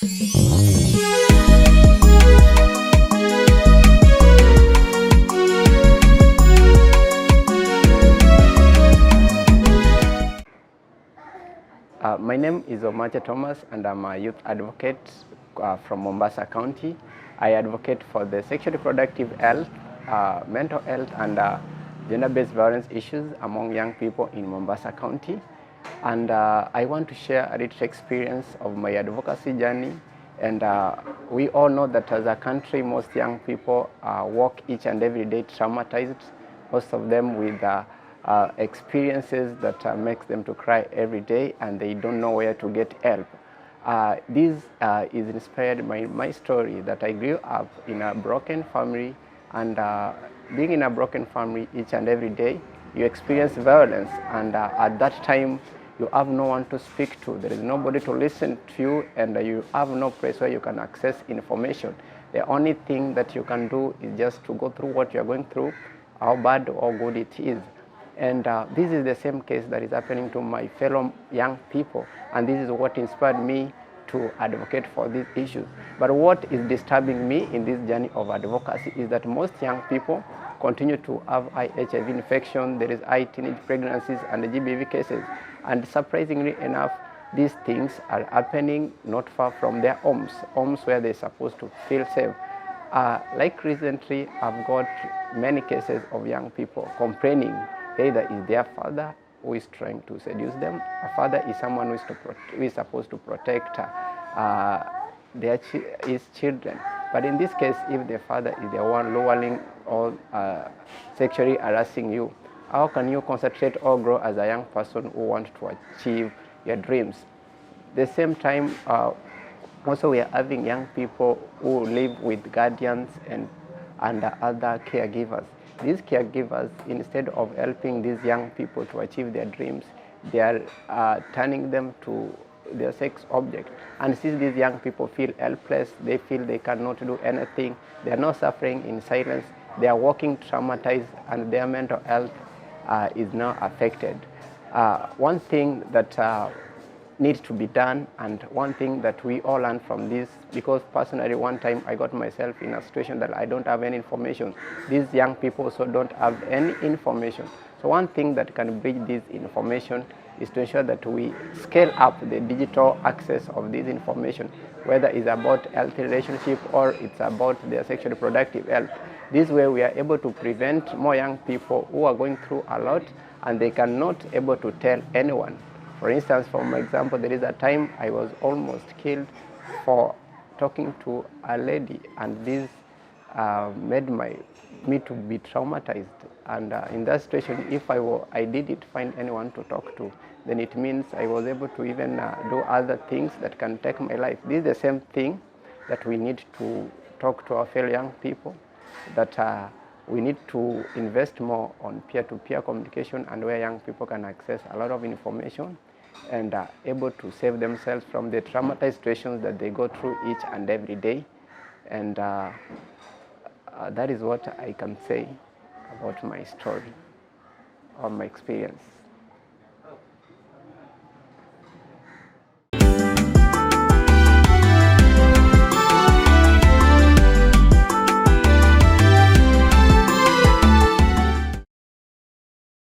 My name is Omache Thomas, and I'm a youth advocate from Mombasa County. I advocate for the sexual reproductive health, mental health, and gender-based violence issues among young people in Mombasa County. And I want to share a little experience of my advocacy journey. And we all know that as a country, most young people walk each and every day traumatized, most of them with experiences that makes them to cry every day, and they don't know where to get help. This is inspired by my story that I grew up in a broken family, and being in a broken family each and every day, you experience violence, and at that time, you have no one to speak to. There is nobody to listen to you, and you have no place where you can access information. The only thing that you can do is just to go through what you are going through, how bad or good it is. And this is the same case that is happening to my fellow young people, and this is what inspired me to advocate for these issues. But what is disturbing me in this journey of advocacy is that most young people continue to have HIV infection, there is high teenage pregnancies and GBV cases, and surprisingly enough, these things are happening not far from their homes where they're supposed to feel safe. Like recently, I've got many cases of young people complaining either is their father who is trying to seduce them. A father is someone who is supposed to protect his children. But in this case, if the father is the one lowering or sexually harassing you, how can you concentrate or grow as a young person who wants to achieve your dreams? At the same time, also we are having young people who live with guardians and other caregivers. These caregivers, instead of helping these young people to achieve their dreams, they are turning them to their sex object. And since these young people feel helpless, they feel they cannot do anything, they are not suffering in silence, they are walking traumatized, and their mental health is now affected. One thing that needs to be done, and one thing that we all learn from this, because personally one time I got myself in a situation that I don't have any information. These young people also don't have any information. So one thing that can bridge this information is to ensure that we scale up the digital access of this information, whether it's about healthy relationship or it's about their sexual reproductive health. This way we are able to prevent more young people who are going through a lot and they cannot able to tell anyone. For instance, for my example, there is a time I was almost killed for talking to a lady, and this made me to be traumatized. And in that situation, if I didn't find anyone to talk to, then it means I was able to even do other things that can take my life. This is the same thing that we need to talk to our fellow young people, that we need to invest more on peer-to-peer communication, and where young people can access a lot of information and are able to save themselves from the traumatized situations that they go through each and every day. And that is what I can say about my story or my experience.